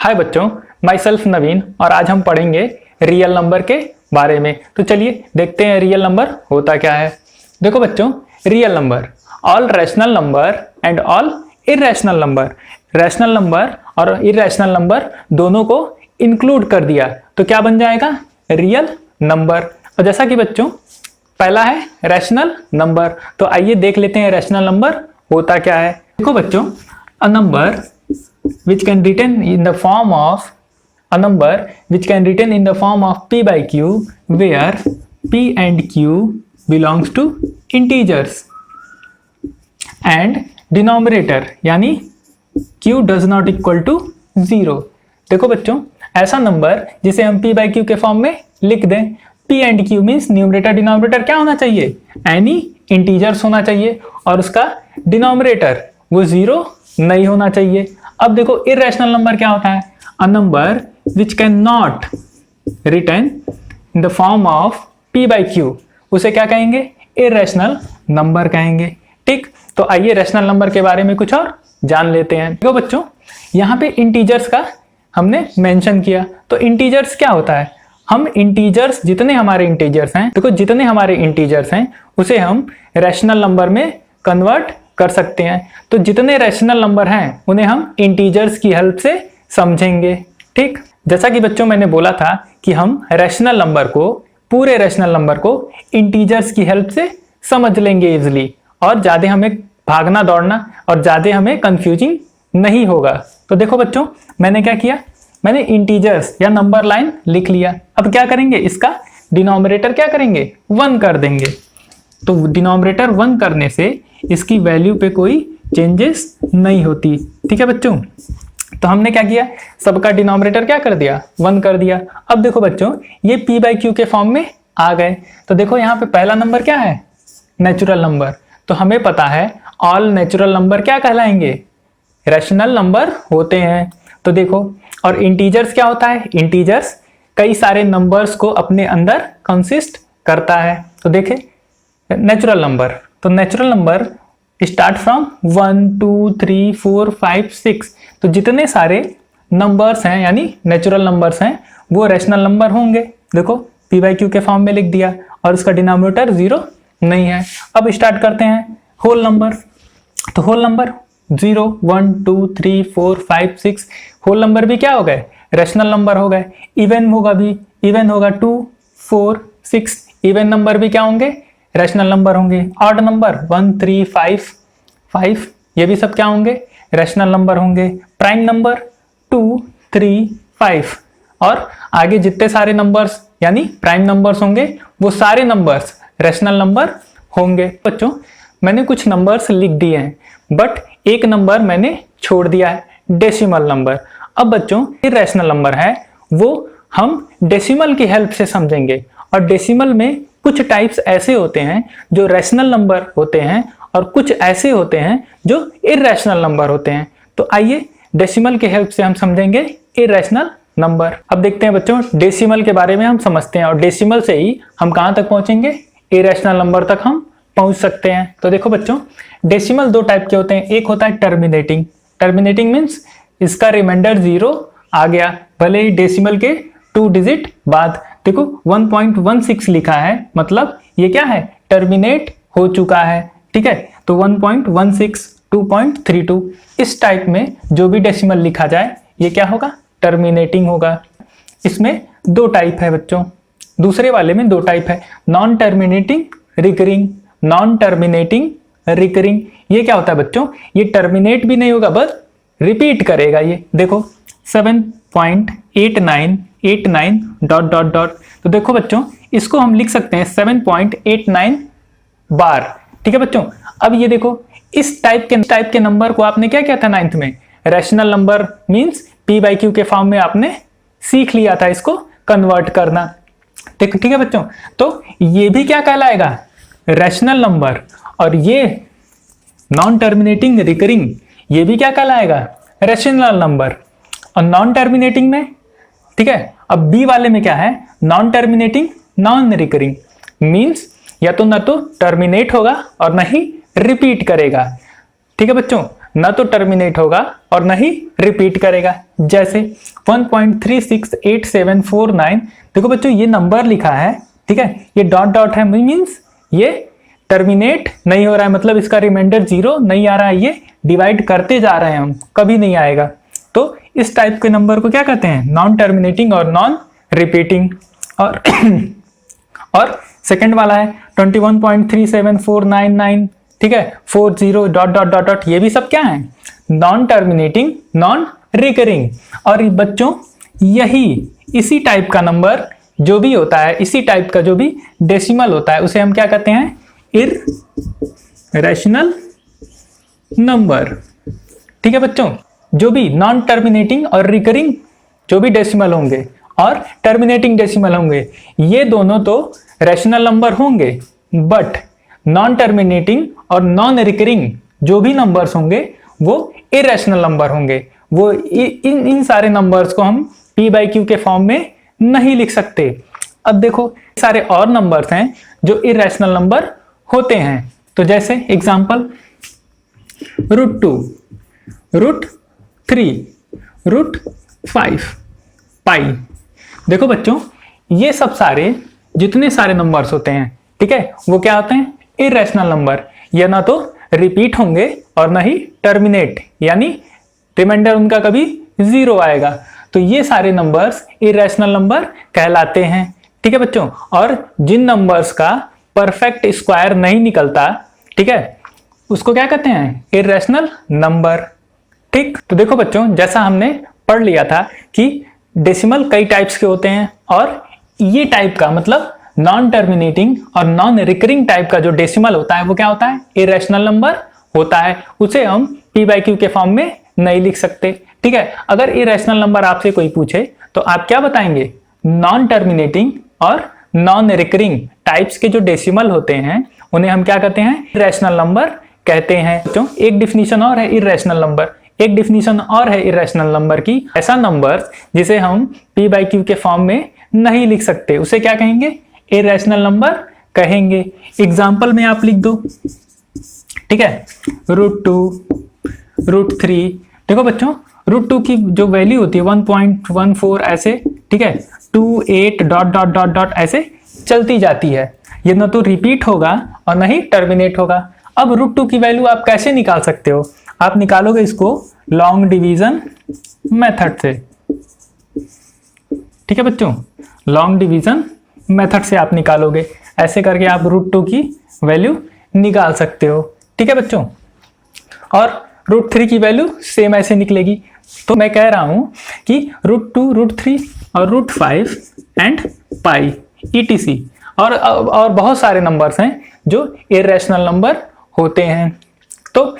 हाय बच्चों, my self नवीन और आज हम पढ़ेंगे रियल नंबर के बारे में। तो चलिए देखते हैं रियल नंबर होता क्या है। देखो बच्चों, real number all rational number and all irrational number. Rational number और इरेशनल नंबर दोनों को इंक्लूड कर दिया तो क्या बन जाएगा, रियल नंबर। और जैसा कि बच्चों पहला है रैशनल नंबर, तो आइए देख लेते हैं रैशनल नंबर होता क्या है। देखो बच्चों, a number which can written in the form of a number which can written in the form of p by q where p and q belongs to integers and denominator यानी q does not equal to 0। देखो बच्चों, ऐसा number जिसे हम p by q के form में लिख दें। p and q means numerator denominator क्या होना चाहिए, एनी इंटीजर्स होना चाहिए और उसका डिनोमिनेटर वो 0 नहीं होना चाहिए। अब देखो इरेशनल नंबर क्या होता है, a number which can not return in the form of p by q, उसे क्या कहेंगे, इरेशनल नंबर कहेंगे। ठीक, तो आइए रैशनल नंबर के बारे में कुछ और जान लेते हैं। देखो बच्चों, यहाँ पे इंटीजर्स का हमने मेंशन किया, तो इंटीजर्स क्या होता है, हम इंटीजर्स जितने हमारे इंटीजर्स हैं, देखो जितने हमारे इंटीजर्स हैं उसे हम रैशनल नंबर में कन्वर्ट कर सकते हैं। तो जितने रैशनल नंबर हैं उन्हें हम इंटीजर्स की हेल्प से समझेंगे। ठीक, जैसा कि बच्चों मैंने बोला था कि हम रैशनल नंबर को, पूरे रैशनल नंबर को इंटीजर्स की हेल्प से समझ लेंगे इजिली, और ज्यादा हमें भागना दौड़ना और ज्यादा हमें कंफ्यूजिंग नहीं होगा। तो देखो बच्चों, मैंने क्या किया, मैंने इंटीजर्स या नंबर लाइन लिख लिया। अब क्या करेंगे, इसका डिनोमिनेटर क्या करेंगे, 1 कर देंगे। तो डिनोमिनेटर 1 करने से इसकी वैल्यू पे कोई चेंजेस नहीं होती। ठीक है बच्चों, तो हमने क्या किया, सबका डिनोमिनेटर क्या कर दिया, 1 कर दिया। अब देखो बच्चों, ये p by q के फॉर्म में आ गए। तो देखो यहाँ पे पहला नंबर क्या है, नेचुरल नंबर। तो हमें पता है ऑल नेचुरल नंबर क्या कहलाएंगे, रैशनल नंबर होते हैं। तो देखो, और इंटीजर्स क्या होता है, इंटीजर्स कई सारे नंबर्स को अपने अंदर कंसिस्ट करता है। तो देखे नेचुरल नंबर, तो नेचुरल नंबर स्टार्ट फ्रॉम 1 2 3 4 5 6। तो जितने सारे नंबर्स हैं यानी नेचुरल नंबर्स हैं वो रैशनल नंबर होंगे। देखो p by q के फॉर्म में लिख दिया और उसका डिनोमिनेटर 0 नहीं है। अब स्टार्ट करते हैं होल नंबर। तो होल नंबर 0 1 2 3 4 5 6 होल नंबर भी क्या हो गए, रैशनल नंबर हो गए। इवन होगा भी, इवन होगा 2 4 6, इवन नंबर भी क्या होंगे, रैशनल नंबर होंगे। ऑड नंबर 1 3 5 5, ये भी सब क्या होंगे, रैशनल नंबर होंगे। प्राइम नंबर 2 3 5, और आगे जितने सारे नंबर्स यानी प्राइम नंबर्स होंगे वो सारे नंबर्स रैशनल नंबर होंगे। बच्चों मैंने कुछ नंबर्स लिख दिए हैं, बट एक नंबर मैंने छोड़ दिया है, डेसिमल नंबर। अब बच्चों इरेशनल नंबर है वो हम डेसिमल की हेल्प से समझेंगे, और डेसिमल में कुछ टाइप्स ऐसे होते हैं जो रैशनल नंबर होते हैं और कुछ ऐसे होते हैं जो इरेशनल नंबर होते हैं। तो आइए डेसिमल की हेल्प से हम समझेंगे इरेशनल नंबर। अब देखते हैं बच्चों, डेसिमल के बारे में हम समझते हैं और डेसिमल से ही हम कहां तक पहुंचेंगे, इरेशनल नंबर तक हम पहुंच सकते हैं। तो देखो बच्चों, डेसिमल 2 टाइप के होते हैं। एक होता है टर्मिनेटिंग। टर्मिनेटिंग मीन्स इसका रिमाइंडर 0 आ गया, भले ही डेसिमल के 2 डिजिट बाद। देखो 1.16 लिखा है, मतलब ये क्या है, टर्मिनेट हो चुका है। ठीक है, तो 1.16 2.32 इस टाइप में जो भी डेसिमल लिखा जाए ये क्या होगा, टर्मिनेटिंग होगा। इसमें 2 टाइप है बच्चों, दूसरे वाले में 2 टाइप है, non terminating recurring. Non terminating recurring ये क्या होता है बच्चों, ये टर्मिनेट भी नहीं होगा, बस रिपीट करेगा। ये देखो 7.8989 डॉट डॉट डॉट। तो देखो बच्चों, इसको हम लिख सकते हैं 7.89 बार। ठीक है बच्चों, अब ये देखो इस टाइप के नंबर को आपने क्या किया था 9th में, rational number means p by q के फॉर्म में आपने सीख लिया था इसको कन्वर्ट करना। ठीक है बच्चों, तो ये भी क्या कहलाएगा, रैशनल नंबर, और ये नॉन टर्मिनेटिंग रिकरिंग ये भी क्या कहलाएगा, रैशनल नंबर। और नॉन टर्मिनेटिंग में, ठीक है, अब बी वाले में क्या है, non terminating non recurring means या तो ना तो टर्मिनेट होगा और ना ही रिपीट करेगा। ठीक है बच्चों, ना तो टर्मिनेट होगा और ना ही रिपीट करेगा। जैसे 1.368749, देखो बच्चों ये नंबर लिखा है, ठीक है, ये डॉट डॉट है, मीन्स ये टर्मिनेट नहीं हो रहा है, मतलब इसका रिमाइंडर 0 नहीं आ रहा है, ये डिवाइड करते जा रहे हैं हम, कभी नहीं आएगा। तो इस टाइप के नंबर को क्या कहते हैं? नॉन टर्मिनेटिंग और नॉन रिपीटिंग। और सेकंड वाला है 21.37499, ठीक है, 40 डॉट डॉट डॉट डॉट, ये भी सब क्या है? Non terminating, non recurring. और बच्चों यही इसी टाइप का नंबर जो भी होता है, इसी टाइप का जो भी डेसिमल होता है, उसे हम क्या कहते हैं? Irrational number. ठीक है बच्चों, जो भी नॉन टर्मिनेटिंग और रिकरिंग जो भी डेसिमल होंगे और टर्मिनेटिंग डेसिमल होंगे, ये दोनों तो रैशनल नंबर होंगे, बट नॉन टर्मिनेटिंग और नॉन रिकरिंग जो भी नंबर्स होंगे वो इररेशनल नंबर होंगे। वो इन सारे नंबर्स को हम p/q के फॉर्म में नहीं लिख सकते। अब देखो सारे और नंबर्स हैं जो इररेशनल नंबर होते हैं। तो जैसे एग्जांपल √2, √3, √5, पाई। देखो बच्चों ये सब सारे जितने सारे नंबर्स होते हैं, ठीक है, वो क्या होते हैं? Irrational number. ये ना तो रिपीट होंगे और ना ही टर्मिनेट, यानी रिमाइंडर उनका कभी 0 आएगा। तो ये सारे नंबर्स इररेशनल नंबर कहलाते हैं। ठीक है बच्चों, और जिन नंबर्स का परफेक्ट स्क्वायर नहीं निकलता, ठीक है, उसको क्या कहते हैं? Irrational number. ठीक, तो देखो बच्चों जैसा हमने पढ़ लिया था कि डेसिमल कई टाइप्स के होते हैं, और ये टाइप का मतलब नॉन टर्मिनेटिंग और नॉन रिकरिंग टाइप का जो डेसिमल होता है वो क्या होता है? इररेशनल नंबर होता है। उसे हम p/q के फॉर्म में नहीं लिख सकते। ठीक है, अगर इररेशनल नंबर आपसे कोई पूछे तो आप क्या बताएंगे? नॉन टर्मिनेटिंग और नॉन रिकरिंग टाइप्स के जो डेसिमल होते हैं उन्हें हम क्या कहते हैं? इररेशनल नंबर कहते हैं। तो एक डिफिनीशन और है इररेशनल नंबर, एक डिफिनीशन और है इररेशनल नंबर की, ऐसा नंबर जिसे हम p/q के फॉर्म में नहीं लिख सकते उसे क्या कहेंगे? इररेशनल नंबर कहेंगे। एग्जाम्पल में आप लिख दो, ठीक है, √2, √3। देखो बच्चों √2 की जो वैल्यू होती है 1.14 ऐसे, ठीक है, 28 डॉट डॉट डॉट डॉट ऐसे चलती जाती है। ये ना तो रिपीट होगा और ना ही टर्मिनेट होगा। अब √2 की वैल्यू आप कैसे निकाल सकते हो? आप निकालोगे इसको लॉन्ग डिवीजन मेथड से। ठीक है बच्चों, लॉन्ग डिवीजन मेथड से आप निकालोगे, ऐसे करके आप √2 की वैल्यू निकाल सकते हो। ठीक है बच्चों, और √3 की वैल्यू सेम ऐसे निकलेगी। तो मैं कह रहा हूं कि √2, √3 और √5 एंड पाई etc और बहुत सारे नंबर्स हैं जो इररेशनल नंबर होते हैं। तो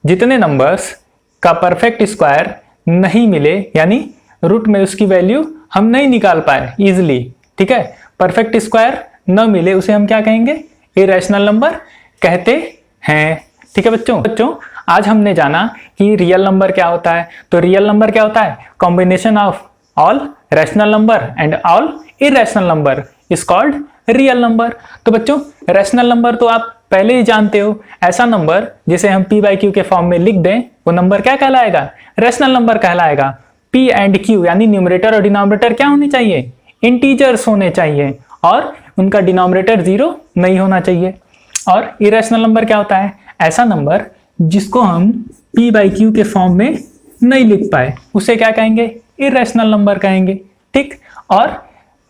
जितने नंबर्स का परफेक्ट स्क्वायर नहीं मिले, यानी रूट में उसकी वैल्यू हम नहीं निकाल पाए इजिली, ठीक है, परफेक्ट स्क्वायर न मिले, उसे हम क्या कहेंगे? इररेशनल नंबर कहते हैं। ठीक है बच्चों आज हमने जाना कि रियल नंबर क्या होता है। तो रियल नंबर क्या होता है? Combination of all rational number and all irrational number is called real number. तो बच्चों रैशनल नंबर तो आप पहले ही जानते हो, ऐसा नंबर जिसे हम p/q के फॉर्म में लिख दें वो नंबर क्या कहलाएगा? रैशनल नंबर कहलाएगा। p एंड q यानी न्यूमरेटर और डिनोमिनेटर क्या होने चाहिए? इंटीजर्स होने चाहिए, और उनका डिनोमिनेटर 0 नहीं होना चाहिए। और इररेशनल नंबर क्या होता है? ऐसा नंबर जिसको हम p/q के फॉर्म में नहीं लिख पाए उसे क्या कहेंगे? इररेशनल नंबर कहेंगे। ठीक, और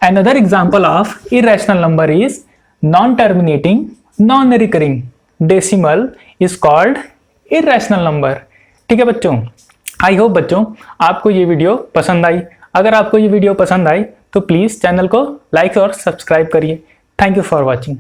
another example of irrational number is non terminating non recurring decimal is called irrational number. ठीक है बच्चों, आई होप बच्चों आपको ये वीडियो पसंद आई। अगर आपको ये वीडियो पसंद आई तो प्लीज़ चैनल को लाइक और सब्सक्राइब करिए। Thank you for watching.